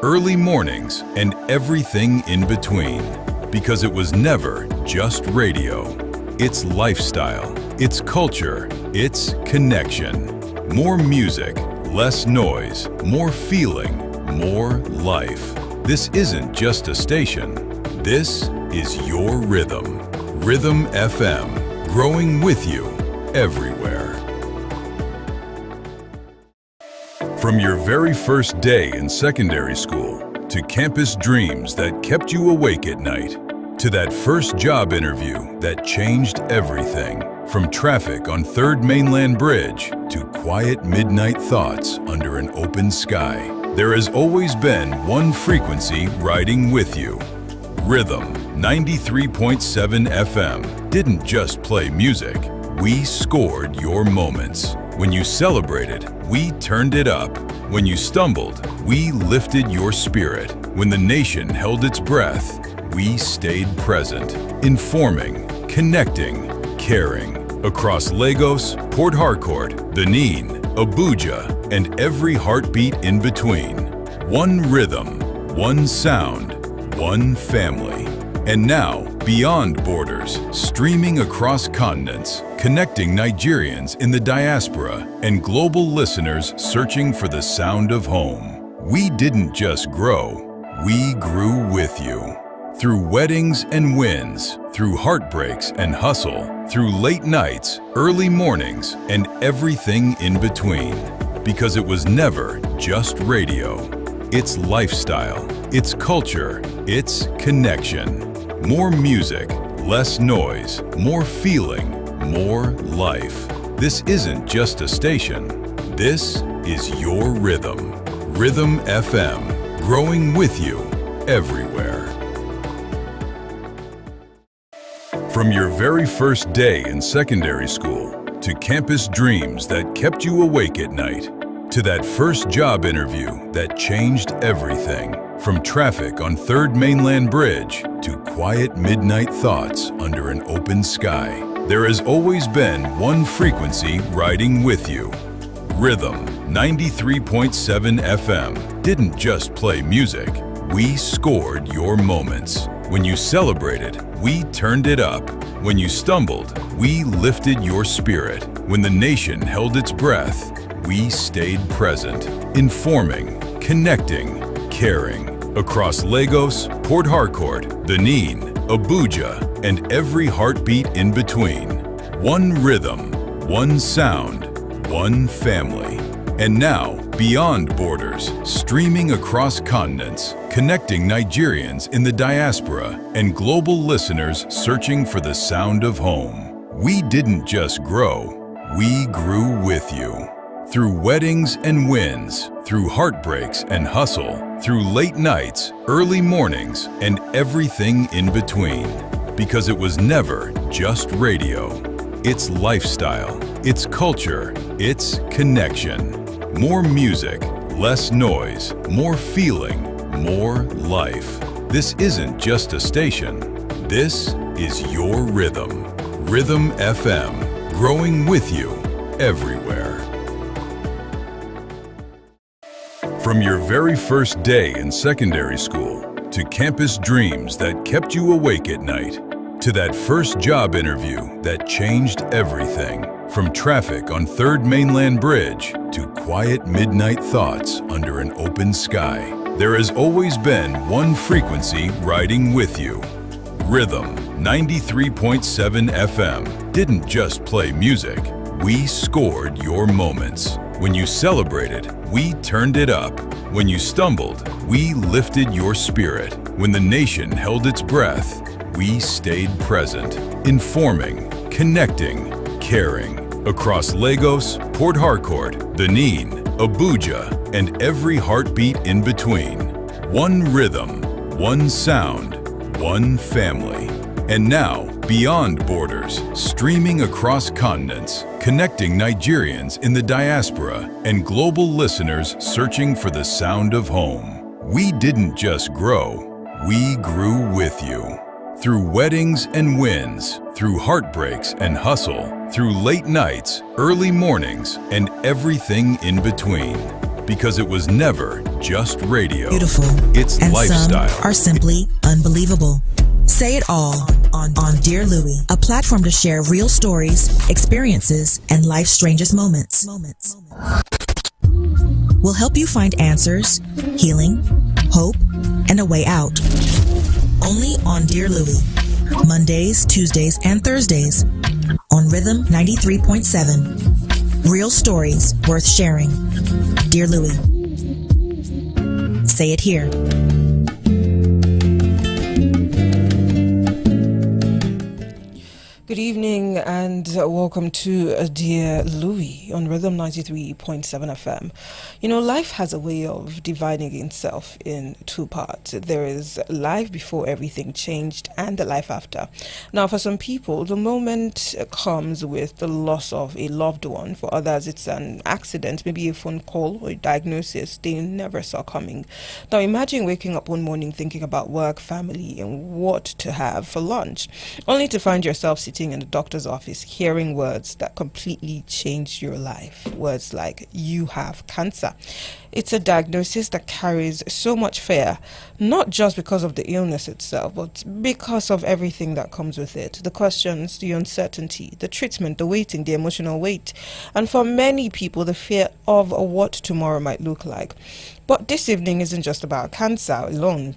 early mornings, and everything in between. Because it was never just radio. It's lifestyle, it's culture, it's connection. More music, less noise, more feeling, more life. This isn't just a station. This is your rhythm. Rhythm FM, growing with you everywhere. From your very first day in secondary school, to campus dreams that kept you awake at night, to that first job interview that changed everything. From traffic on 3rd Mainland Bridge to quiet midnight thoughts under an open sky, there has always been one frequency riding with you. Rhythm 93.7 FM didn't just play music, we scored your moments. When you celebrated, we turned it up. When you stumbled, we lifted your spirit. When the nation held its breath, we stayed present, informing, connecting, caring. Across Lagos, Port Harcourt, Benin, Abuja, and every heartbeat in between. One rhythm, one sound, one family. And now, beyond borders, streaming across continents, connecting Nigerians in the diaspora and global listeners searching for the sound of home. We didn't just grow, we grew with you. Through weddings and wins, through heartbreaks and hustle, through late nights, early mornings, and everything in between. Because it was never just radio. It's lifestyle, it's culture, it's connection. More music, less noise, more feeling, more life. This isn't just a station. This is your rhythm. Rhythm FM, growing with you everywhere. From your very first day in secondary school, to campus dreams that kept you awake at night, to that first job interview that changed everything. From traffic on 3rd Mainland Bridge to quiet midnight thoughts under an open sky, there has always been one frequency riding with you. Rhythm 93.7 FM didn't just play music, we scored your moments. When you celebrated, we turned it up. When you stumbled, we lifted your spirit. When the nation held its breath, we stayed present, informing, connecting, caring. Across Lagos, Port Harcourt, Benin, Abuja, and every heartbeat in between. One rhythm, one sound, one family. And now, beyond borders, streaming across continents, connecting Nigerians in the diaspora and global listeners searching for the sound of home. We didn't just grow, we grew with you. Through weddings and wins, through heartbreaks and hustle, through late nights, early mornings, and everything in between. Because it was never just radio. It's lifestyle, it's culture, it's connection. More music, less noise, more feeling, more life. This isn't just a station. This is your rhythm. Rhythm FM, growing with you everywhere. From your very first day in secondary school, to campus dreams that kept you awake at night, to that first job interview that changed everything. From traffic on 3rd Mainland Bridge to quiet midnight thoughts under an open sky, there has always been one frequency riding with you. Rhythm 93.7 FM didn't just play music, we scored your moments. When you celebrated, we turned it up. When you stumbled, we lifted your spirit. When the nation held its breath, we stayed present, informing, connecting, caring. Across Lagos, Port Harcourt, Benin, Abuja, and every heartbeat in between. One rhythm, one sound, one family. And now, beyond borders, streaming across continents, connecting Nigerians in the diaspora and global listeners searching for the sound of home. We didn't just grow, we grew with you. Through weddings and wins, through heartbreaks and hustle, through late nights, early mornings, and everything in between. Because it was never just radio. Beautiful. It's and lifestyle. Some are simply unbelievable. Say it all on Dear Louie, a platform to share real stories, experiences, and life's strangest moments. We'll help you find answers, healing, hope, and a way out. Only on Dear Louie. Mondays, Tuesdays, and Thursdays on Rhythm 93.7. Real stories worth sharing. Dear Louie. Say it here. Good evening and welcome to Dear Louie on Rhythm 93.7 FM. You know, life has a way of dividing itself in two parts. There is life before everything changed and the life after. Now, for some people, the moment comes with the loss of a loved one. For others, it's an accident, maybe a phone call or a diagnosis they never saw coming. Now, imagine waking up one morning thinking about work, family, and what to have for lunch, only to find yourself sitting in the doctor's office hearing words that completely changed your life. Words like, you have cancer. It's a diagnosis that carries so much fear, not just because of the illness itself, but because of everything that comes with it. The questions, the uncertainty, the treatment, the waiting, the emotional weight, and for many people, the fear of what tomorrow might look like. But this evening isn't just about cancer alone.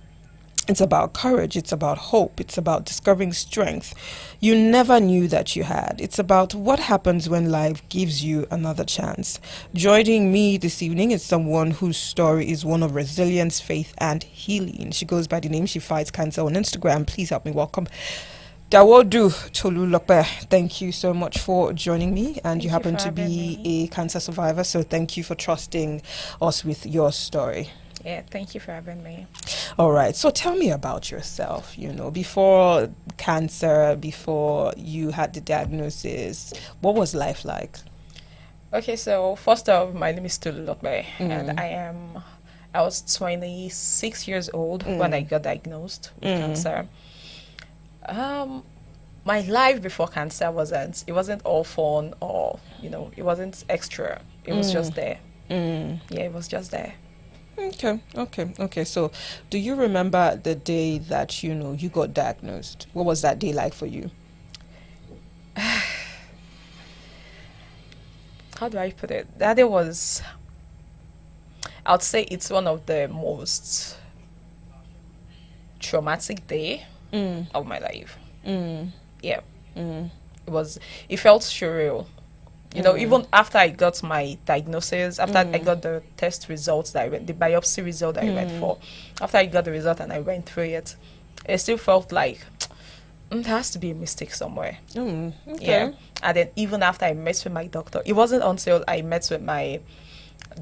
It's about courage, it's about hope, it's about discovering strength you never knew that you had. It's about what happens when life gives you another chance. Joining me this evening is someone whose story is one of resilience, faith, and healing. She goes by the name She Fights Cancer on Instagram. Please help me welcome Dawodu Tolulope. Thank you so much for joining me, and you happen to be a cancer survivor, so thank you for trusting us with your story. Yeah, thank you for having me. All right, so tell me about yourself, you know, before cancer, before you had the diagnosis, what was life like? Okay, so first off, my name is Tolulope, and I was 26 years old when I got diagnosed with cancer. My life before cancer wasn't all fun, or, you know, it wasn't extra. It was just there. Yeah, it was just there. Okay. So, do you remember the day that, you know, you got diagnosed? What was that day like for you? How do I put it? That day was, I'd say it's one of the most traumatic day of my life. Yeah. It felt surreal. You know, even after I got my diagnosis, after I got the test results that I went, the biopsy result that I went for, after I got the result and I went through it, it still felt like there has to be a mistake somewhere. Yeah. And then even after I met with my doctor, it wasn't until I met with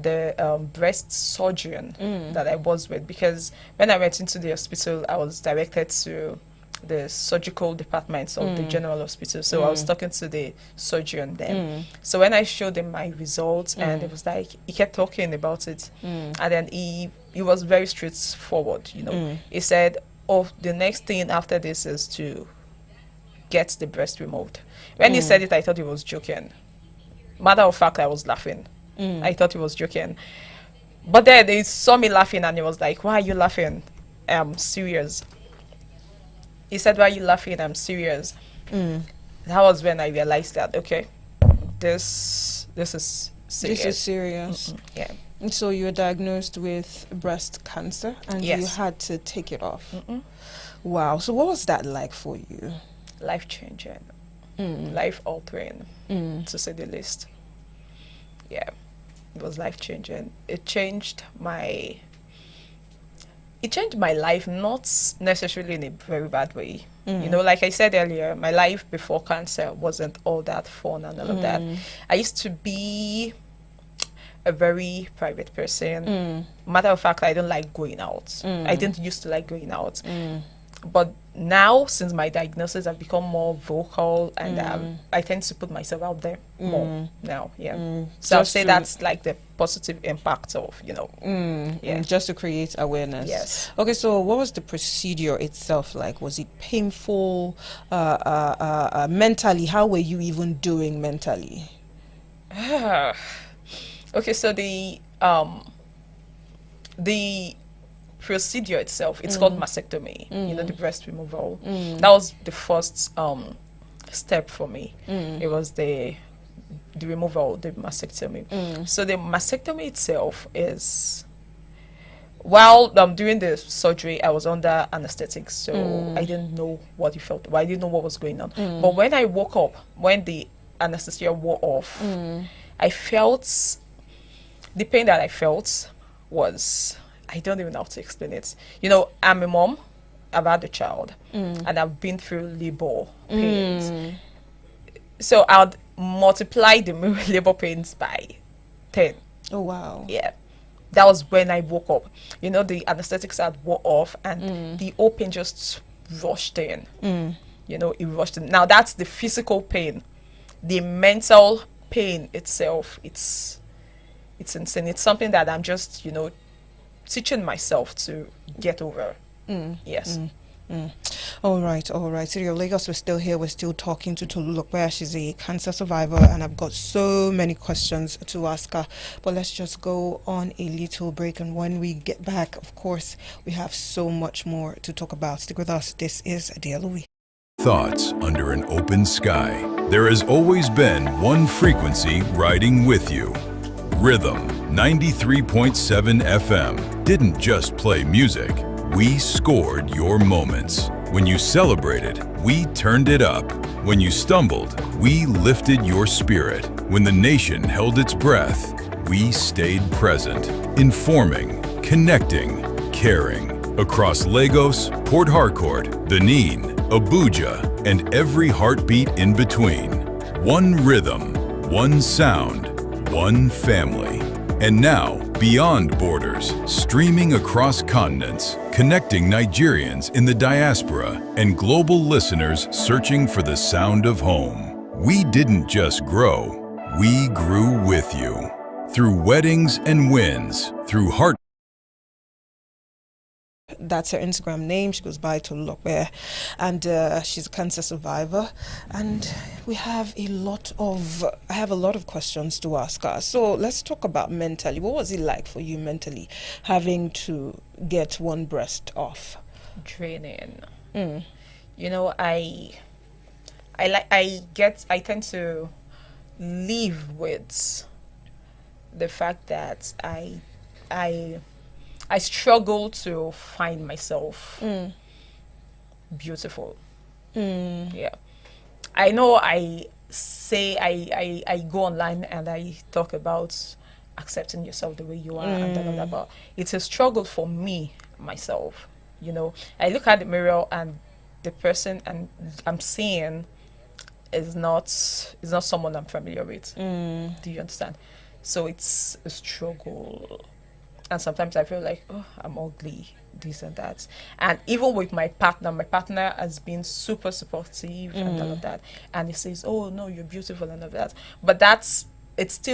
the breast surgeon that I was with, because when I went into the hospital, I was directed to the surgical departments of the general hospital. So I was talking to the surgeon then. So when I showed him my results, and it was like, he kept talking about it. And then he was very straightforward, you know. He said, oh, the next thing after this is to get the breast removed. When he said it, I thought he was joking. Matter of fact, I was laughing. I thought he was joking. But then they saw me laughing, and he was like, why are you laughing? I'm serious. He said, why are you laughing? I'm serious. That was when I realized that, okay, this is serious. This is serious. Yeah. And so you were diagnosed with breast cancer, and Yes. you had to take it off. Wow. So what was that like for you? Life-changing. Life-altering, to say the least. Yeah. It was life-changing. It changed my life, not necessarily in a very bad way. You know, like I said earlier, my life before cancer wasn't all that fun and all of that. I used to be a very private person. Matter of fact, I don't like going out. I didn't used to like going out. But now, since my diagnosis, I've become more vocal, and I tend to put myself out there more now. Yeah. So I'll say that's like the positive impact of, you know. Just to create awareness. Yes. Okay, so what was the procedure itself like? Was it painful? Mentally, how were you even doing mentally? Okay, so the the procedure itself, it's called mastectomy, the breast removal. That was the first step for me. It was the removal, the mastectomy. So the mastectomy itself is, while doing the surgery, I was under anesthetic, so I didn't know what it felt. I didn't know what was going on. But when I woke up, when the anesthesia wore off, I felt, the pain that I felt was, I don't even know how to explain it. I'm a mom, I've had a child, and I've been through labor pains. So I'd multiply the labor pains by 10. Oh, wow. Yeah. That was when I woke up. The anesthetics had wore off, and the whole pain just rushed in. It rushed in. Now, that's the physical pain. The mental pain itself, it's insane. It's something that I'm just, teaching myself to get over. Yes. All right. City of Lagos, we're still here. We're still talking to Tolulope. She's a cancer survivor, and I've got so many questions to ask her. But let's just go on a little break, and when we get back, of course, we have so much more to talk about. Stick with us. This is Dear Louis. Thoughts under an open sky. There has always been one frequency riding with you. Rhythm 93.7 FM didn't just play music. We scored your moments. When you celebrated, we turned it up. When you stumbled, we lifted your spirit. When the nation held its breath, we stayed present, informing, connecting, caring. Across Lagos, Port Harcourt, Benin, Abuja, and every heartbeat in between. One rhythm, one sound, one family. And now, beyond borders, streaming across continents, connecting Nigerians in the diaspora and global listeners searching for the sound of home. We didn't just grow, we grew with you. Through weddings and wins, through heart. That's her Instagram name. She goes by Tolulope, and she's a cancer survivor. And I have a lot of questions to ask her. So let's talk about mentally. What was it like for you mentally, having to get one breast off? Draining. I tend to live with the fact that I struggle to find myself beautiful. Yeah. I know I say I go online and I talk about accepting yourself the way you are and all that, but it's a struggle for me, myself. I look at the mirror and the person and I'm seeing is not someone I'm familiar with. Do you understand? So it's a struggle. And sometimes I feel like, oh, I'm ugly, this and that. And even with my partner has been super supportive and all of that. And he says, oh, no, you're beautiful and all of that. But it's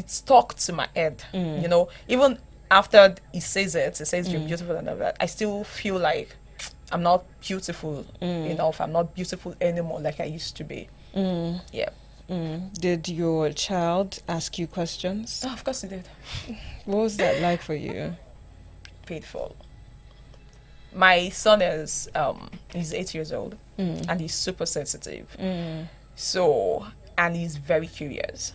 stuck to my head, Even after he says you're beautiful and all of that, I still feel like I'm not beautiful enough. I'm not beautiful anymore like I used to be. Yeah. Did your child ask you questions? Oh, of course he did. What was that like for you? Painful. My son is he's 8 years old and he's super sensitive. So, and he's very curious.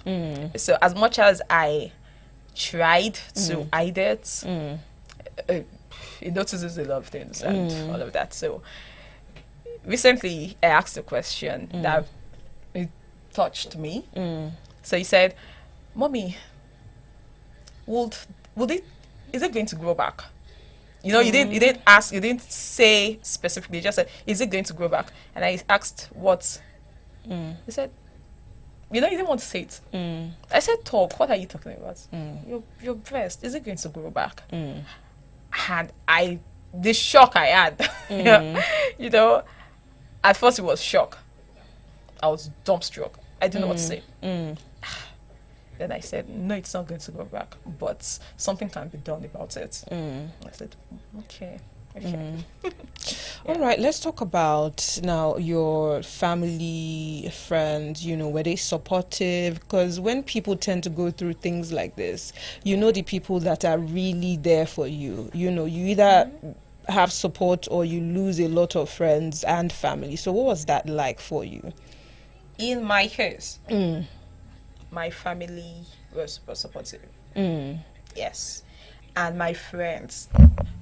So as much as I tried to hide it, he notices a lot of things and all of that. So recently I asked a question that it touched me. So he said, Mommy, is it going to grow back? You didn't ask, you didn't say specifically, you just said, is it going to grow back? And I asked what? He said, you didn't want to say it. I said, talk, what are you talking about? Your breast, is it going to grow back? And the shock I had, at first it was shock. I was dumbstruck. I didn't know what to say. Then I said, no, it's not going to go back, but something can be done about it. I said, okay, Okay. All right, let's talk about now your family, friends, were they supportive? Because when people tend to go through things like this, the people that are really there for you, you either have support or you lose a lot of friends and family. So what was that like for you? In my case, my family was super supportive. Yes. And my friends.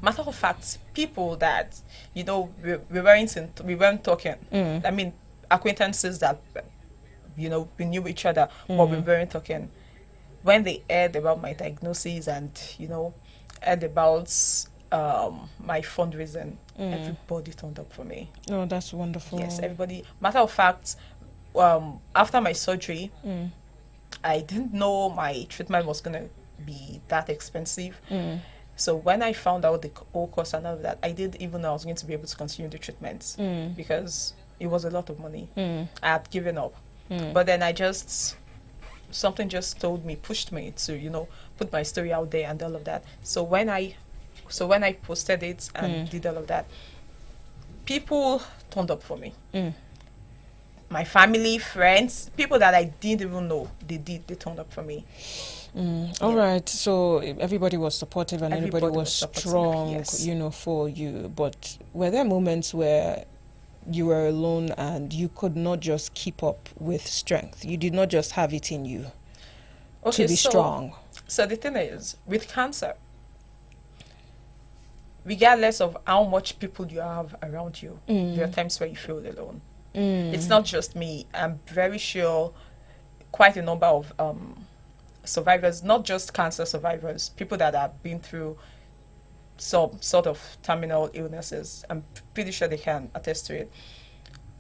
Matter of fact, people that, we weren't talking. I mean, acquaintances that, we knew each other, but we weren't talking. When they heard about my diagnosis and, heard about my fundraising, everybody turned up for me. Oh, that's wonderful. Yes, everybody. Matter of fact, after my surgery, I didn't know my treatment was going to be that expensive. So when I found out the whole cost and all of that, I didn't even know I was going to be able to continue the treatment because it was a lot of money. I had given up. But then something just told me, pushed me to, put my story out there and all of that. So when I posted it and did all of that, people turned up for me. My family, friends, people that I didn't even know, they turned up for me. All right, so everybody was supportive and everybody was strong, yes. For you. But were there moments where you were alone and you could not just keep up with strength? You did not just have it in you to be strong. So the thing is, with cancer, regardless of how much people you have around you, there are times where you feel alone. It's not just me. I'm very sure quite a number of survivors, not just cancer survivors, people that have been through some sort of terminal illnesses, I'm pretty sure they can attest to it.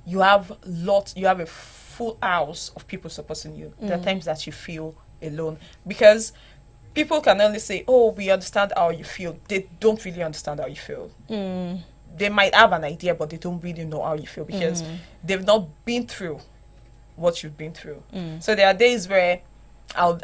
You have a full house of people supporting you. There are times that you feel alone because people can only say, oh, we understand how you feel. They don't really understand how you feel. They might have an idea, but they don't really know how you feel because they've not been through what you've been through. So there are days where I'll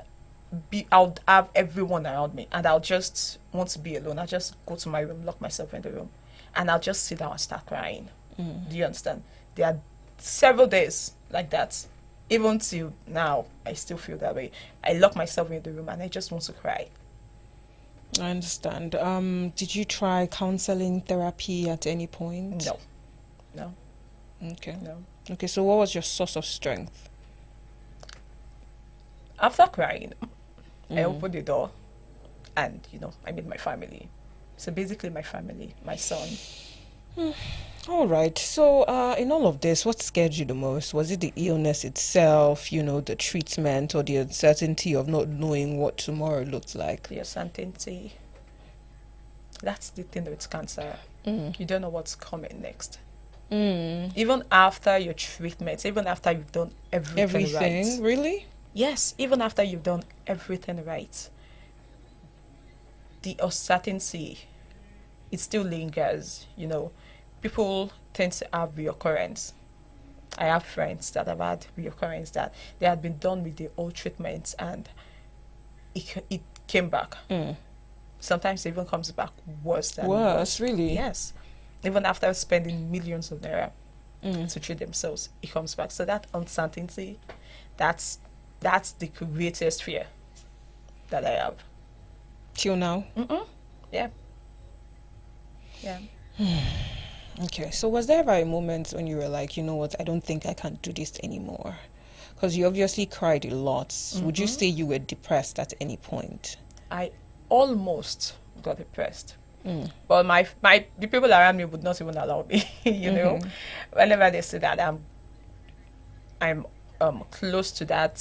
have everyone around me and I'll just want to be alone. I'll just go to my room, lock myself in the room, and I'll just sit down and start crying. Do you understand? There are several days like that. Even till now, I still feel that way. I lock myself in the room and I just want to cry. I understand. Did you try counseling, therapy at any point? No. Okay. No. Okay, so what was your source of strength? After crying, I opened the door and, I met my family. So basically my family, my son. All right. So in all of this, what scared you the most? Was it the illness itself, the treatment, or the uncertainty of not knowing what tomorrow looks like? The uncertainty. That's the thing with cancer. You don't know what's coming next. Even after your treatment, even after you've done everything right. Really? Yes, even after you've done everything right, the uncertainty, it still lingers, People tend to have reoccurrence. I have friends that have had reoccurrence that they had been done with the old treatments and it came back. Sometimes it even comes back worse than worse, really? Yes. Even after spending millions of naira to treat themselves, it comes back. So that uncertainty, that's the greatest fear that I have. Till now? Yeah. Okay, so was there ever a moment when you were like, you know what, I don't think I can do this anymore? Because you obviously cried a lot. Would you say you were depressed at any point? I almost got depressed. But the people around me would not even allow me, Whenever they say that I'm close to that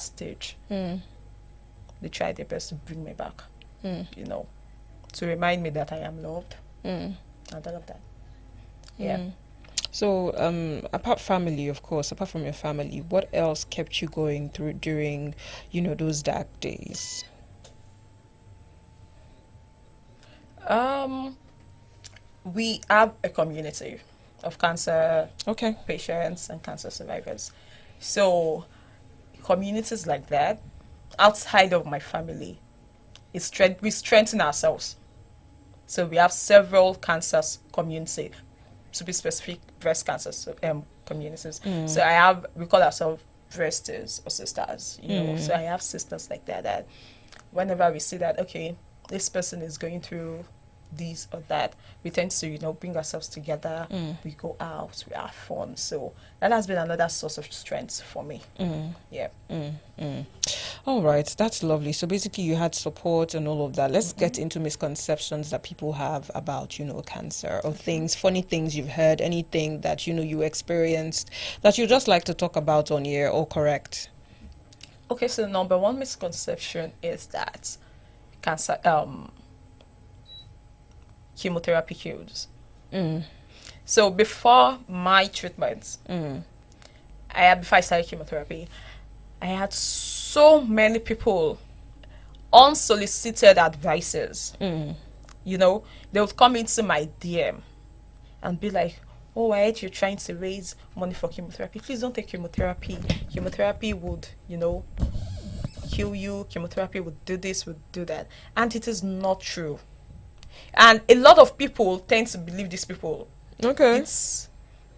stage, they try their best to bring me back, to remind me that I am loved. And all of that. So apart from your family, what else kept you going through during those dark days? We have a community of cancer patients and cancer survivors. So communities like that outside of my family, we strengthen ourselves. So we have several cancers community, to be specific, breast cancers communities. So we call ourselves breasters or sisters, you know. So I have sisters like that whenever we see that, okay, this person is going through this or that, we tend to, you know, bring ourselves together. We go out, we have fun. So that has been another source of strength for me. Yeah. All right, that's lovely. So basically you had support and all of that. Let's get into misconceptions that people have about, you know, cancer, or things, funny things you've heard, anything that, you know, you experienced that you just like to talk about on here or correct. Okay, so number one misconception is that cancer chemotherapy cures. So before my treatment, before I started chemotherapy, I had so many people, unsolicited advices. You know, they would come into my DM and be like, "Oh, I heard you're trying to raise money for chemotherapy. Please don't take chemotherapy. Chemotherapy would, you know, kill you. Chemotherapy would do this, would do that." And it is not true. And a lot of people tend to believe these people. Okay.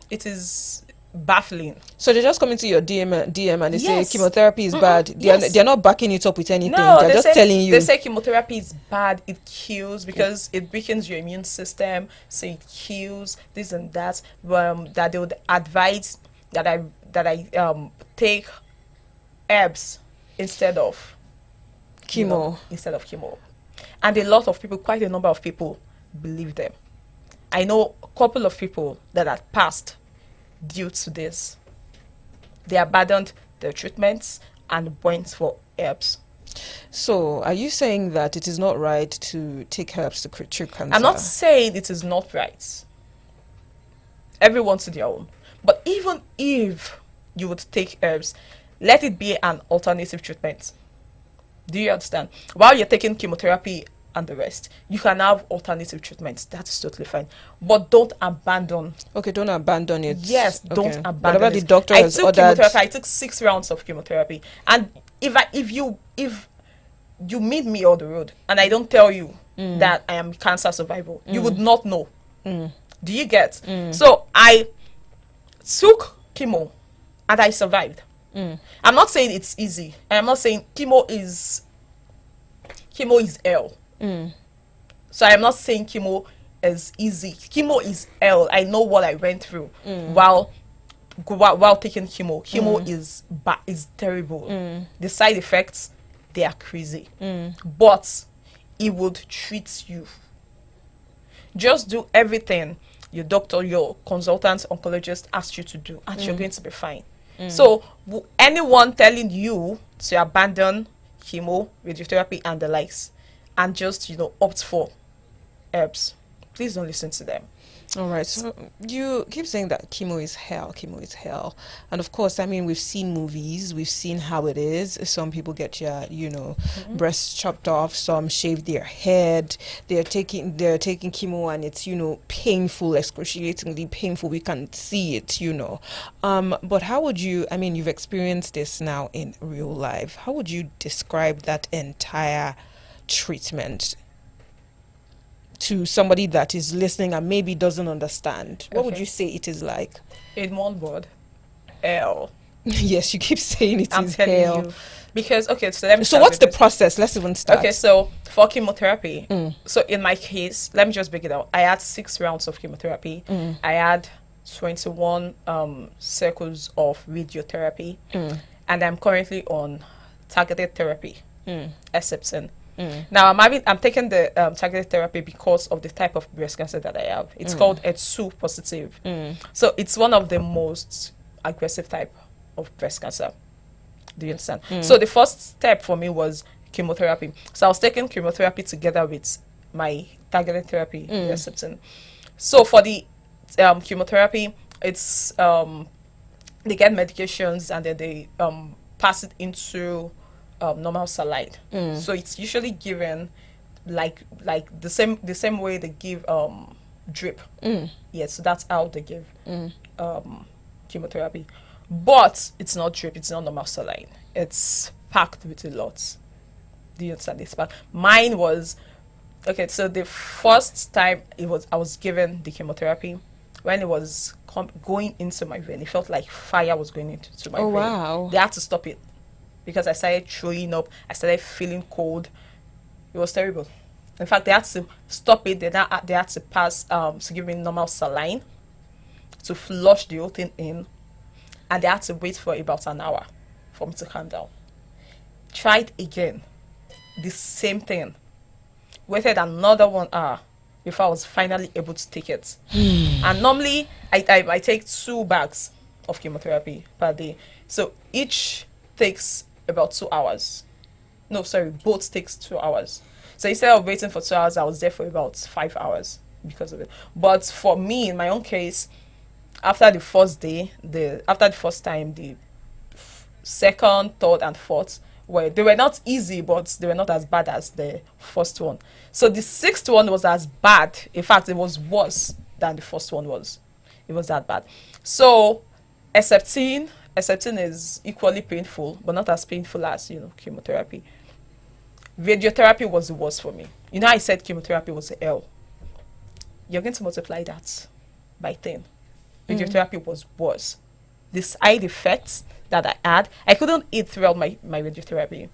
It is baffling. So they just come into your DM and they Yes. say chemotherapy is bad. Yes. They're not backing it up with anything. No, they're just telling you. They say chemotherapy is bad. It kills because it weakens your immune system. So it kills this and that. That they would advise that I take herbs instead of Chemo. Instead of chemo. And a lot of people, quite a number of people, believe them. I know a couple of people that had passed due to this. They abandoned their treatments and went for herbs. So are you saying that it is not right to take herbs to treat cancer? I'm not saying it is not right. Everyone to their own. But even if you would take herbs, let it be an alternative treatment. Do you understand? While you're taking chemotherapy and the rest, you can have alternative treatments. That's totally fine. But don't abandon. Okay, don't abandon it. Yes, Okay. don't abandon Whatever it. the doctor I has took ordered. chemotherapy. I took 6 rounds of chemotherapy. And if you meet me on the road and I don't tell you that I am cancer survivor, you would not know. Do you get? So I took chemo and I survived. I'm not saying it's easy. I'm not saying chemo is hell. So I'm not saying chemo is easy. Chemo is hell. I know what I went through while taking chemo. Chemo is terrible. The side effects, they are crazy. But it would treat you. Just do everything your doctor, your consultant, oncologist asks you to do, and you're going to be fine. So anyone telling you to abandon chemo, radiotherapy, and the likes, and just, you know, opt for herbs, please don't listen to them. All right. So you keep saying that chemo is hell. And of course, I mean, we've seen movies, we've seen how it is. Some people get breasts chopped off, some shave their head. They're taking chemo and it's, painful, excruciatingly painful. We can see it, But how would you, I mean, you've experienced this now in real life. How would you describe that entire treatment to somebody that is listening and maybe doesn't understand? What would you say it is like? In one word, hell. Yes, you keep saying it I'm is telling hell. you. Because, okay, so let me So start what's with the this. process? Let's even start. Okay, so for chemotherapy, so in my case, let me just break it out. I had 6 rounds of chemotherapy. I had 21 cycles of radiotherapy. And I'm currently on targeted therapy, Herceptin. Now I'm taking the targeted therapy because of the type of breast cancer that I have. It's called HER2 positive. So it's one of the most aggressive type of breast cancer. Do you understand? So the first step for me was chemotherapy. So I was taking chemotherapy together with my targeted therapy, Herceptin. So for the chemotherapy, it's they get medications and then they pass it into normal saline. So it's usually given like the same way they give drip. Yes, so that's how they give chemotherapy. But it's not drip, it's not normal saline. It's packed with a lot. Do you understand this? But mine was Okay, so the first time I was given the chemotherapy, when it was going into my vein, it felt like fire was going into my Oh, vein. wow. They had to stop it because I started throwing up. I started feeling cold. It was terrible. In fact, they had to stop it. They had to pass to give me normal saline to flush the whole thing in, and they had to wait for about an hour for me to calm down. Tried again, the same thing. Waited another 1 hour before I was finally able to take it. And normally, I take 2 bags of chemotherapy per day. So each takes about 2 hours. No, sorry, both takes 2 hours. So instead of waiting for 2 hours, I was there for about 5 hours because of it. But for me, in my own case, after the first day, after the first time, the second, third, and fourth, they were not easy, but they were not as bad as the first one. So the sixth one was as bad. In fact, it was worse than the first one was. It was that bad. So accepting is equally painful, but not as painful as, chemotherapy. Radiotherapy was the worst for me. I said chemotherapy was hell. You're going to multiply that by 10. Radiotherapy was worse. The side effects that I had, I couldn't eat throughout my radiotherapy.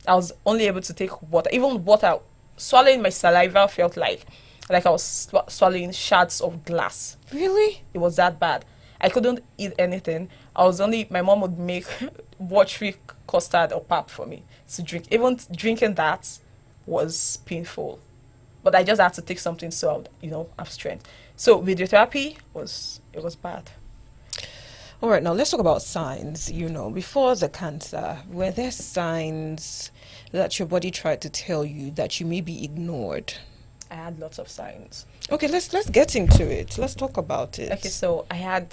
I was only able to take water. Even water, swallowing my saliva felt like I was swallowing shards of glass. Really? It was that bad. I couldn't eat anything. My mom would make watery custard or pap for me to drink. Even drinking that was painful. But I just had to take something so I would, have strength. So radiotherapy was bad. All right, now let's talk about signs. Before the cancer, were there signs that your body tried to tell you that you may be ignored? I had lots of signs. Okay, let's get into it. Let's talk about it. Okay, so I had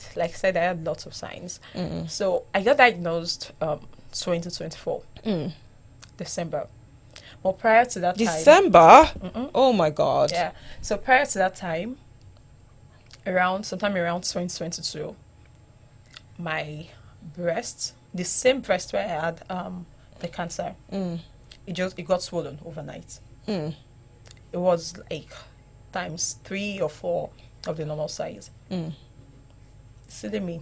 lots of signs. So I got diagnosed 2024, December. Well, prior to that December? Oh my God. Yeah. So prior to that time, sometime around 2022, my breast, the same breast where I had the cancer, it got swollen overnight. It was like times 3 or 4 of the normal size. Silly me.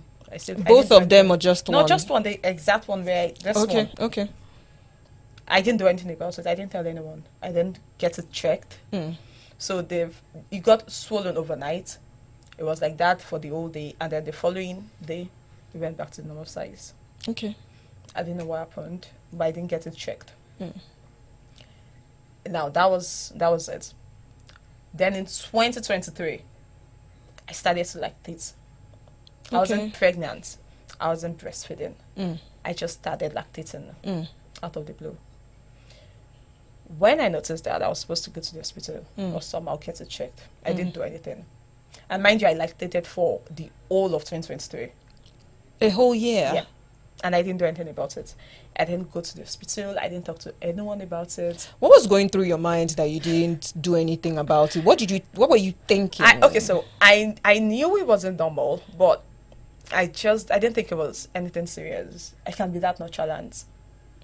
Both of them or just one? No, just one. The exact one where one. Okay. I didn't do anything about it. I didn't tell anyone. I didn't get it checked. So it got swollen overnight. It was like that for the whole day, and then the following day, it went back to the normal size. Okay. I didn't know what happened, but I didn't get it checked. Now that was it. Then in 2023, I started to lactate. I wasn't pregnant. I wasn't breastfeeding. I just started lactating out of the blue. When I noticed that, I was supposed to go to the hospital or somehow get it checked. I didn't do anything. And mind you, I lactated for the whole of 2023. A whole year? Yeah. And I didn't do anything about it. I didn't go to the hospital. I didn't talk to anyone about it. What was going through your mind that you didn't do anything about it? What were you thinking? So I knew it wasn't normal, but I didn't think it was anything serious. I can be that nonchalant.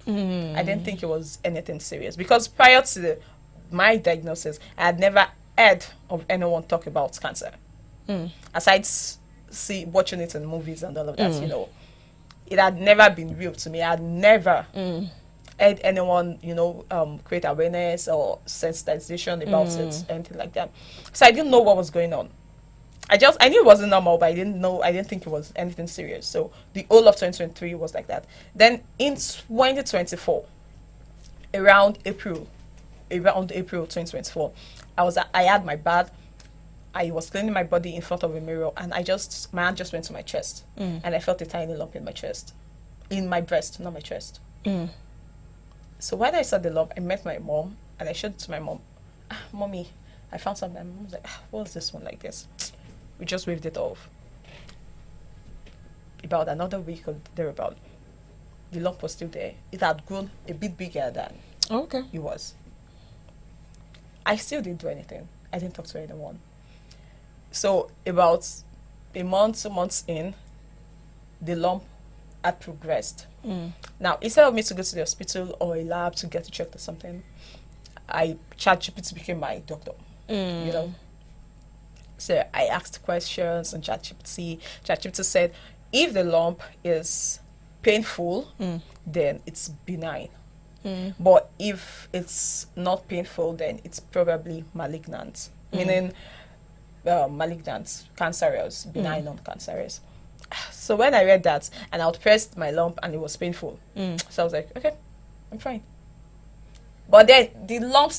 I didn't think it was anything serious because prior to my diagnosis, I had never heard of anyone talk about cancer. Aside watching it in movies and all of that, it had never been real to me. I had never heard anyone, create awareness or sensitization about it, anything like that. So I didn't know what was going on. I knew it wasn't normal, but I didn't think it was anything serious. So the whole of 2023 was like that. Then in 2024, around April 2024, I had my bath. I was cleaning my body in front of a mirror, and my hand just went to my chest, and I felt a tiny lump in my chest, in my breast, not my chest. So when I saw the lump, I met my mom, and I showed it to my mom. Mommy, I found something. My mom was like, what's this one like this? We just waved it off. About another week or thereabout, the lump was still there. It had grown a bit bigger than it was. I still didn't do anything. I didn't talk to anyone. So about a month, 2 months in, the lump had progressed. Now, instead of me to go to the hospital or a lab to get it checked or something, ChatGPT became my doctor. You know, so I asked questions on ChatGPT. ChatGPT said, if the lump is painful, then it's benign. But if it's not painful, then it's probably malignant, meaning malignant, cancerous, benign, non-cancerous. So when I read that, and I would press my lump and it was painful, so I was like, okay, I'm fine. But then the lump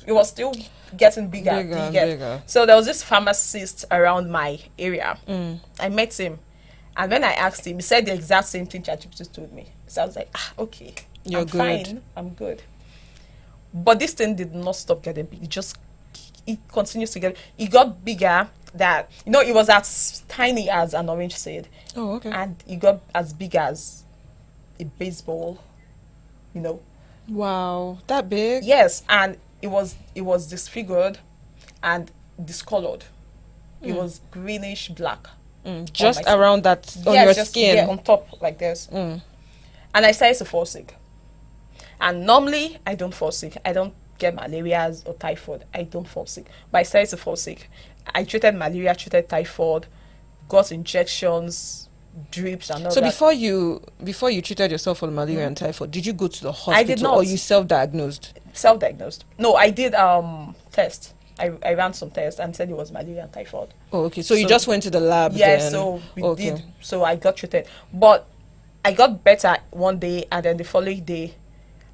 it was still getting bigger. Bigger. So there was this pharmacist around my area. I met him, and when I asked him, he said the exact same thing ChatGPT told me. So I was like, okay, I'm fine, I'm good. But this thing did not stop getting big. It continues to get. It got bigger. That it was as tiny as an orange seed. Oh, okay. And it got as big as a baseball. Wow, that big? Yes, and it was disfigured and discolored. It was greenish black. Just around that on your skin. Yeah, on top like this. And I started to fall sick. And normally I don't fall sick. I don't get malaria or typhoid. I don't fall sick. But I started to fall sick. I treated malaria, treated typhoid, got injections, drips, and all that. So before you treated yourself for malaria and typhoid, did you go to the hospital? I did not. Or you self-diagnosed? Self-diagnosed. No, I did test. I ran some tests and said it was malaria and typhoid. Oh, okay. So you just went to the lab. Yeah, then. so we did. So I got treated, but I got better one day, and then the following day,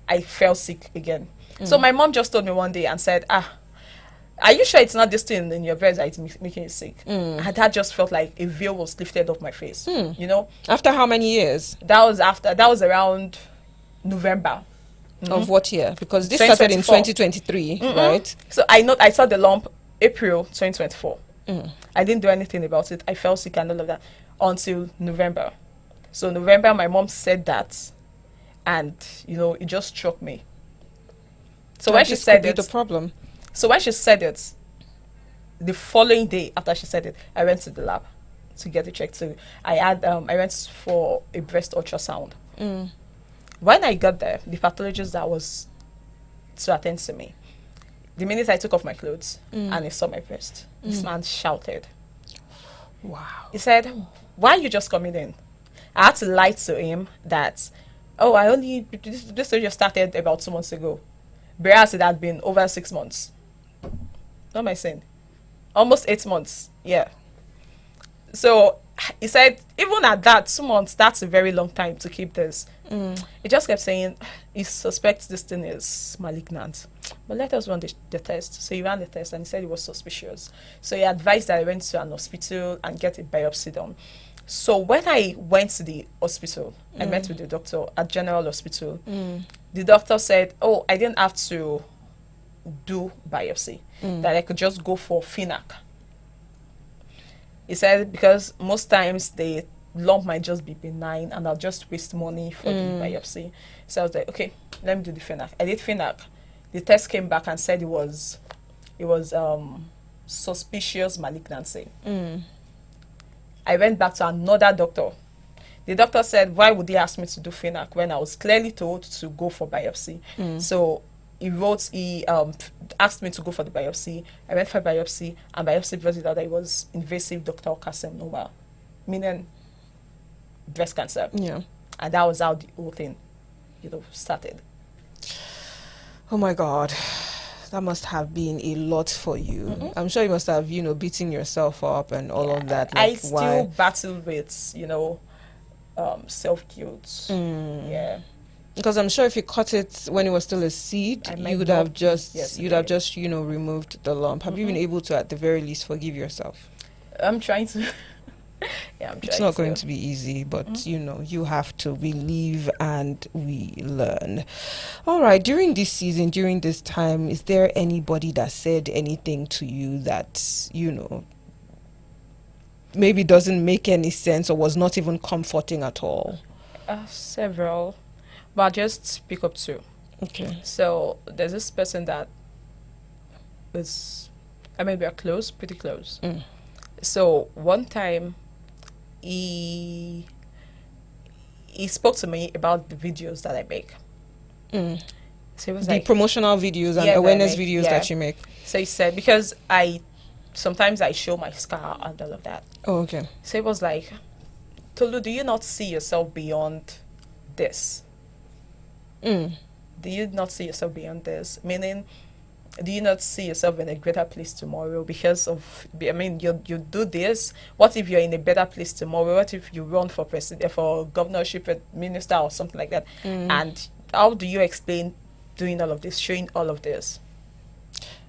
I fell sick again. So my mom just told me one day and said, are you sure it's not this thing in your breast that is making you sick? And that just felt like a veil was lifted off my face. After how many years? That was around November. Of what year? Because this started in 2023, right? So I saw the lump April 2024. I didn't do anything about it. I fell sick and all of that until November. So November, my mom said that, and it just struck me. So when she said it, the problem. So when she said it, the following day after she said it, I went to the lab to get it checked. So I went for a breast ultrasound. When I got there, the pathologist that was to attend to me, the minute I took off my clothes and he saw my breast, this man shouted. Wow. He said, "Why are you just coming in?" I had to lie to him that, this surgery started about 2 months ago. Whereas it had been over 6 months. What am I saying? Almost 8 months. Yeah. So he said, even at that 2 months, that's a very long time to keep this. He just kept saying, he suspects this thing is malignant. But let us run the test. So he ran the test and he said it was suspicious. So he advised that I went to an hospital and get a biopsy done. So when I went to the hospital, I met with the doctor at General Hospital. The doctor said, I didn't have to do biopsy, that I could just go for FINAC. He said, because most times the lump might just be benign and I'll just waste money for the biopsy. So I was like, okay, let me do the FINAC. I did FINAC. The test came back and said it was suspicious malignancy. I went back to another doctor. The doctor said, why would he ask me to do FINAC when I was clearly told to go for biopsy? So he asked me to go for the biopsy. I went for biopsy, and biopsy brought it out that it was invasive ductal carcinoma, meaning breast cancer. Yeah. And that was how the whole thing, started. Oh my God. That must have been a lot for you. I'm sure you must have, beating yourself up and all of that. I still battle with, self-guilt. Yeah. Because I'm sure if you cut it when it was still a seed, you would have just, removed the lump. Have you been able to, at the very least, forgive yourself? I'm trying to. Yeah, I'm trying. It's not going to be easy, but you have to. We live and we learn. All right. During this season, during this time, is there anybody that said anything to you that maybe doesn't make any sense or was not even comforting at all? Several, but I'll just pick up two. Okay. So there's this person that is, we are close, pretty close. So one time, he spoke to me about the videos that I make. So it was The like, promotional videos and yeah, awareness that I make, videos yeah. that you make. So he said, because sometimes I show my scar and all of that. Oh, okay. So it was like, Tolu, do you not see yourself beyond this? Mm. Do you not see yourself beyond this? Meaning, do you not see yourself in a greater place tomorrow because of, I mean, you do this. What if you're in a better place tomorrow? What if you run for president, for governorship, minister, or something like that? And how do you explain doing all of this, showing all of this?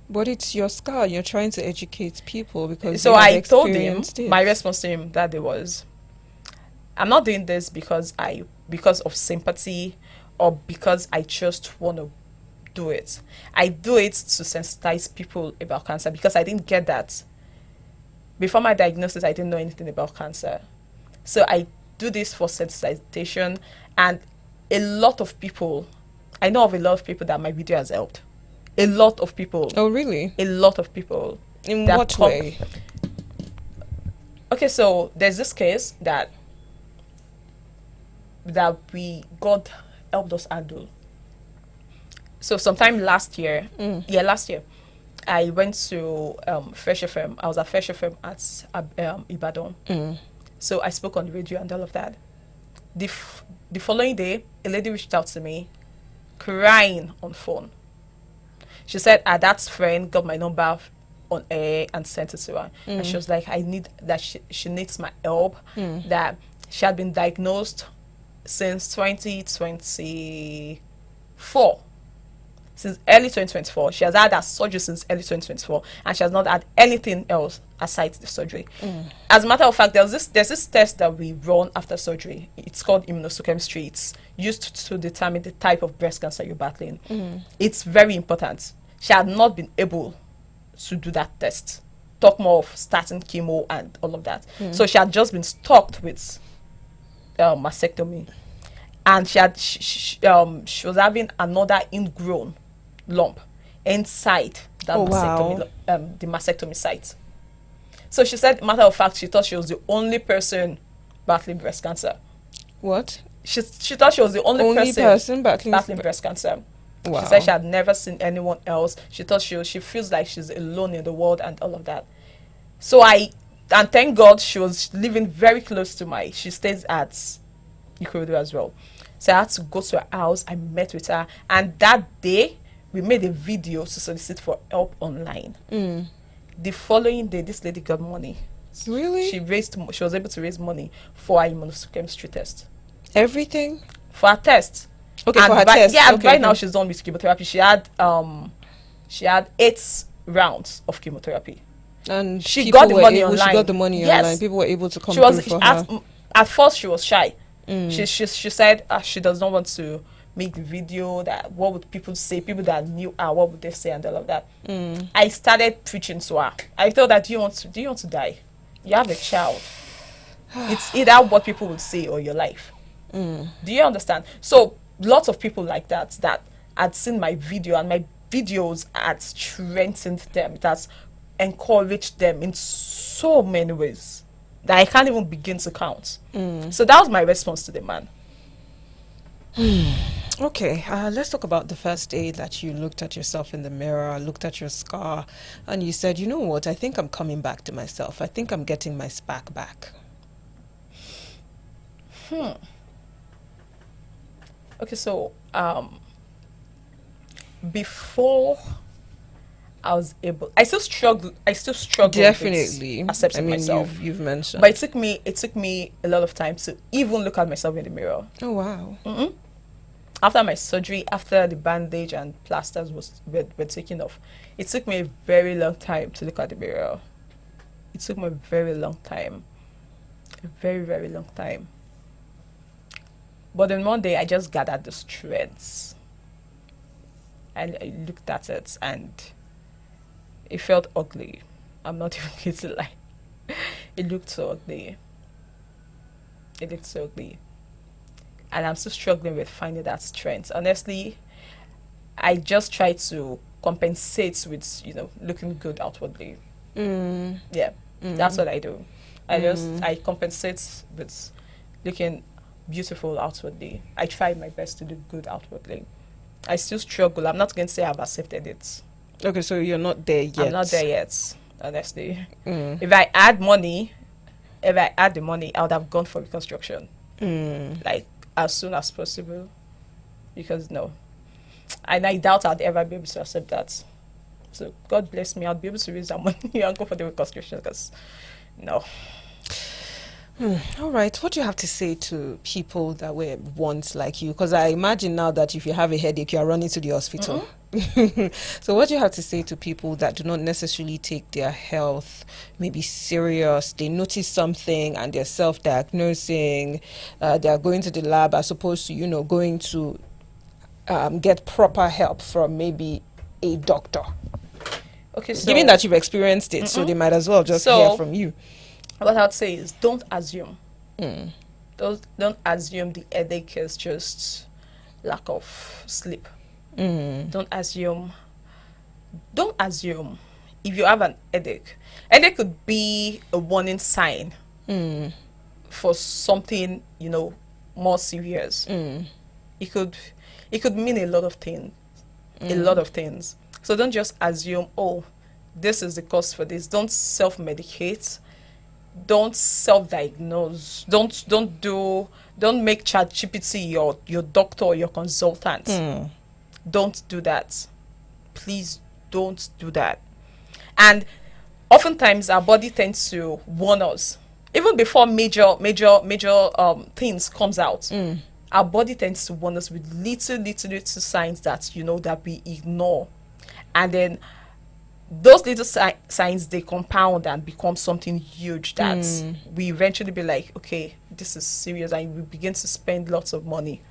But it's your scar. You're trying to educate people because So you have I told him, experienced it. my response to him that day was, I'm not doing this because of sympathy or because I just want to do it. I do it to sensitize people about cancer because I didn't get that. Before my diagnosis, I didn't know anything about cancer. So I do this for sensitization, and a lot of people, I know of a lot of people that my video has helped. A lot of people. Oh, really? A lot of people. In that what way? Okay, so there's this case that God helped us handle. So sometime last year, I went to Fresh FM. I was at Fresh FM at Ibadan. So I spoke on the radio and all of that. The following day, a lady reached out to me, crying on phone. She said, that friend got my number on air and sent it to her. And she was like, I need that she needs my help. That she had been diagnosed since 2024. Since early 2024. She has had that surgery since early 2024, and she has not had anything else aside the surgery. As a matter of fact, there's this test that we run after surgery. It's called immunohistochemistry. It's used to determine the type of breast cancer you're battling. It's very important. She had not been able to do that test. Talk more of starting chemo and all of that. So she had just been stopped with mastectomy, and she was having another ingrown lump inside that mastectomy, the mastectomy site. So she said, matter of fact, she thought she was the only person battling breast cancer. What? She thought she was the only person battling breast cancer. Wow. She said she had never seen anyone else. She thought she feels like she's alone in the world and all of that. So and thank God she was living very close to she stays at Ikorodu as well. So I had to go to her house. I met with her, and that day we made a video to solicit for help online. The following day, this lady got money. Really? She was able to raise money for her immunohistochemistry test. Everything? For her test. Okay, and for her test. Yeah, okay, right now she's done with chemotherapy. She had 8 rounds of chemotherapy. And she got the money online. She got the money online. People were able to come through for her. At first, she was shy. She said she does not want to make the video. That what would people say? People that knew her, what would they say, and all of that. I started preaching to her. I told her, do you want to die? You have a child. It's either what people will say or your life. Do you understand? So lots of people like that had seen my video, and my videos had strengthened them. It has encouraged them in so many ways that I can't even begin to count. So that was my response to the man. Okay, let's talk about the first day that you looked at yourself in the mirror, looked at your scar, and you said, you know what, I think I'm coming back to myself. I think I'm getting my spark back. Okay, so before I was able, I still struggle Definitely with accepting myself. You've mentioned, but it took me a lot of time to even look at myself in the mirror. Oh wow. After my surgery, after the bandage and plasters were taken off, it took me a very long time to look at the mirror. It took me a very long time. A very, very long time. But then one day I just gathered the strength, and I looked at it, and it felt ugly. I'm not even going to lie. It looked so ugly. It looked so ugly. And I'm still struggling with finding that strength. Honestly, I just try to compensate with, looking good outwardly. Yeah, that's what I do. I compensate with looking beautiful outwardly. I try my best to look good outwardly. I still struggle. I'm not going to say I've accepted it. Okay, so you're not there yet. I'm not there yet, honestly. If I had the money, I would have gone for reconstruction. Like, as soon as possible. Because, no. And I doubt I'd ever be able to accept that. So, God bless me. I'll be able to raise that money and go for the reconstruction because, no. All right. What do you have to say to people that were once like you? Because I imagine now that if you have a headache, you are running to the hospital. So what do you have to say to people that do not necessarily take their health maybe serious? They notice something and they're self-diagnosing. They're going to the lab as opposed to, going to get proper help from maybe a doctor. Okay, so given that you've experienced it, so they might as well just hear from you. What I would say is don't assume. Don't assume the headache is just lack of sleep. Don't assume if you have an headache. Headache could be a warning sign for something, more serious. It could mean a lot of things. A lot of things. So don't just assume, oh, this is the cause for this. Don't self-medicate. Don't self-diagnose. Don't make ChatGPT your doctor or your consultant. Don't do that. Please don't do that. And oftentimes our body tends to warn us even before major things comes out. Our body tends to warn us with little signs that that we ignore, and then those little signs, they compound and become something huge that we eventually be like, okay, this is serious, and we begin to spend lots of money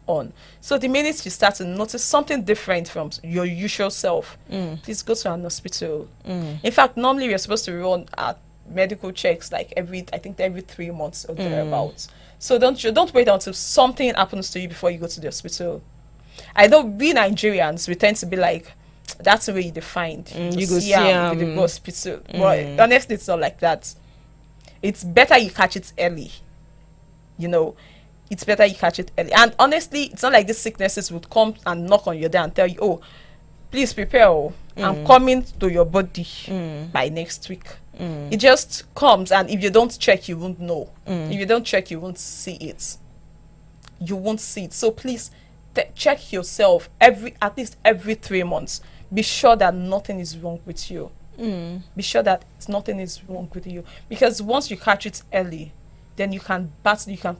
on. So the minute you start to notice something different from your usual self, please go to an hospital. In fact, normally we're supposed to run medical checks like every 3 months or thereabouts. So don't wait until something happens to you before you go to the hospital. I know we Nigerians, we tend to be like, that's the way you define. You go see with the hospital. But honestly, it's not like that. It's better you catch it early. It's better you catch it early. And honestly, it's not like these sicknesses would come and knock on your door and tell you, oh, please prepare. I'm coming to your body by next week. It just comes, and if you don't check, you won't know. If you don't check, you won't see it. You won't see it. So please check yourself at least every 3 months. Be sure that nothing is wrong with you. Be sure that nothing is wrong with you, because once you catch it early, then you can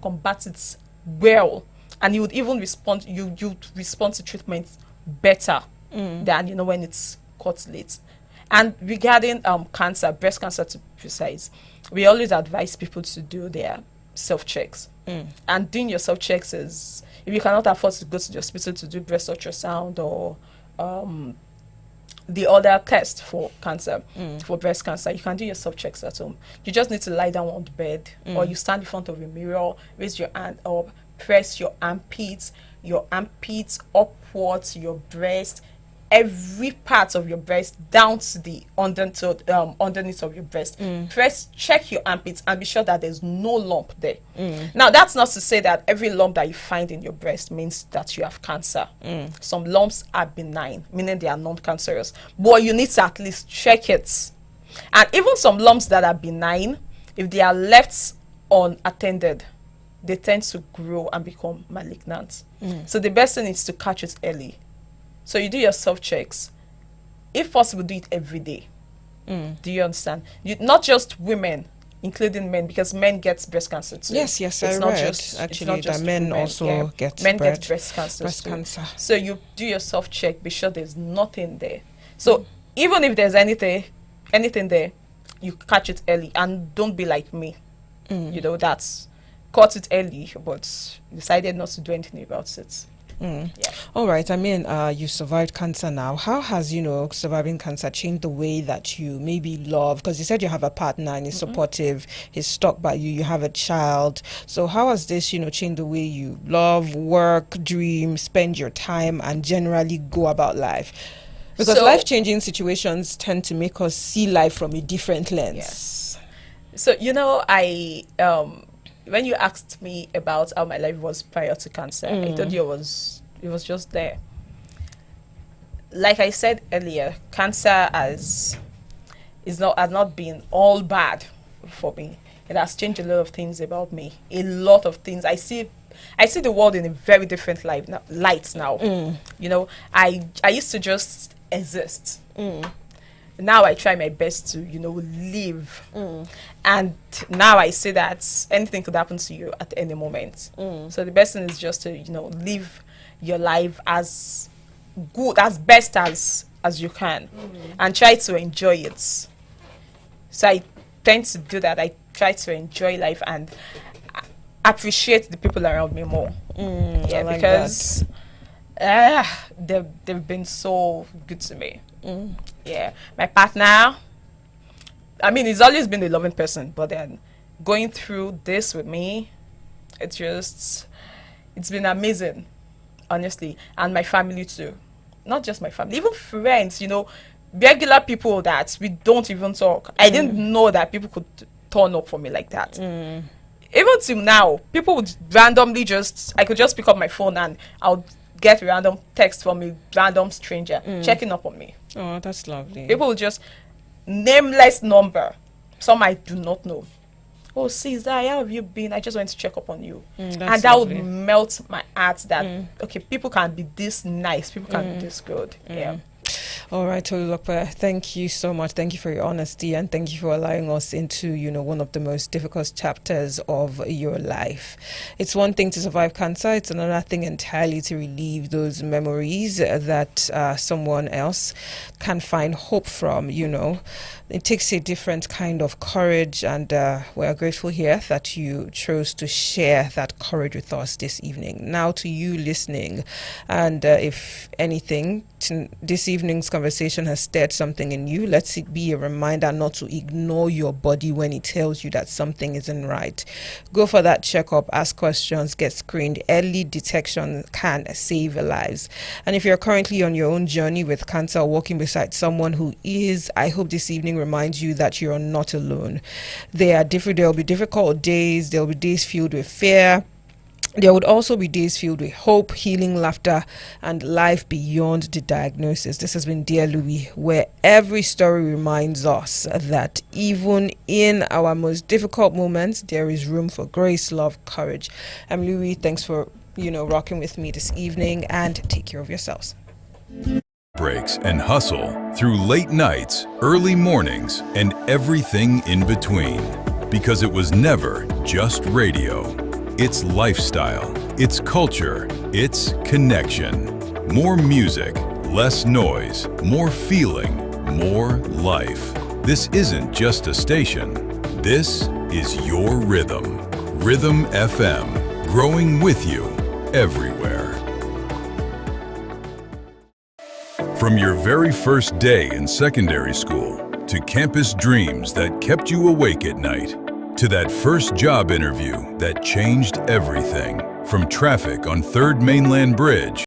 combat it well, and you would even respond. You'd respond to treatment better than when it's caught late. And regarding cancer, breast cancer to be precise, we always advise people to do their self-checks. And doing your self-checks is, if you cannot afford to go to the hospital to do breast ultrasound or the other test for cancer, for breast cancer, you can do your self-checks at home. You just need to lie down on the bed, or you stand in front of a mirror, raise your hand up, press your armpits upwards to your breast, every part of your breast down to the underneath of your breast. Check your armpits and be sure that there's no lump there. Now, that's not to say that every lump that you find in your breast means that you have cancer. Some lumps are benign, meaning they are non-cancerous, but you need to at least check it. And even some lumps that are benign, if they are left unattended, they tend to grow and become malignant. So the best thing is to catch it early. So you do your self-checks. If possible, do it every day. Do you understand? Not just women, including men, because men get breast cancer too. Yes, it's I not read just, actually it's not just that men women. also get breast cancer. So you do your self-check. Be sure there's nothing there. So even if there's anything there, you catch it early, and don't be like me. That's caught it early, but decided not to do anything about it. All right. I mean, you survived cancer now. How has, surviving cancer changed the way that you maybe love? Because you said you have a partner and he's supportive, he's stuck by you, you have a child. So how has this, changed the way you love, work, dream, spend your time, and generally go about life? Because life-changing situations tend to make us see life from a different lens. Yes. So, when you asked me about how my life was prior to cancer, I told you it was It was just there. Like I said earlier, cancer has not been all bad for me. It has changed a lot of things about me. A lot of things. I see the world in a very different light now. You know, I used to just exist. Now I try my best to, live. And now I say that anything could happen to you at any moment. So the best thing is just to, live your life as good, as best as you can, and try to enjoy it. So I tend to do that. I try to enjoy life and appreciate the people around me more. Yeah, like because they've been so good to me. Yeah, my partner, I mean, he's always been a loving person, but then going through this with me, it's been amazing, honestly. And my family too. Not just my family, even friends, regular people that we don't even talk. I didn't know that people could turn up for me like that. Even till now, people would randomly I could just pick up my phone and I'll get a random text from a random stranger checking up on me. Oh, that's lovely. People would just, nameless number, some I do not know. Oh, Caesar, how have you been? I just went to check up on you. And that lovely. Would melt my heart that, okay, people can be this nice. People can be this good. Yeah. All right, Tolulope, thank you so much. Thank you for your honesty, and thank you for allowing us into, one of the most difficult chapters of your life. It's one thing to survive cancer. It's another thing entirely to relieve those memories that someone else can find hope from, It takes a different kind of courage, and we're grateful here that you chose to share that courage with us this evening. Now to you listening, and if anything, this evening's conversation has stirred something in you, let it be a reminder not to ignore your body when it tells you that something isn't right. Go for that checkup, ask questions, get screened. Early detection can save lives. And if you're currently on your own journey with cancer or walking beside someone who is, I hope this evening reminds you that you're not alone. There will be difficult days. There will be days filled with fear. There would also be days filled with hope, healing, laughter, and life beyond the diagnosis. This has been Dear Louis, where every story reminds us that even in our most difficult moments, there is room for grace, love, courage. I'm Louis. Thanks for, rocking with me this evening, and take care of yourselves. Breaks and hustle through late nights, early mornings, and everything in between. Because it was never just radio. It's lifestyle, it's culture, it's connection. More music, less noise, more feeling, more life. This isn't just a station. This is your rhythm. Rhythm FM, growing with you everywhere. From your very first day in secondary school to campus dreams that kept you awake at night, to that first job interview that changed everything, from traffic on 3rd Mainland Bridge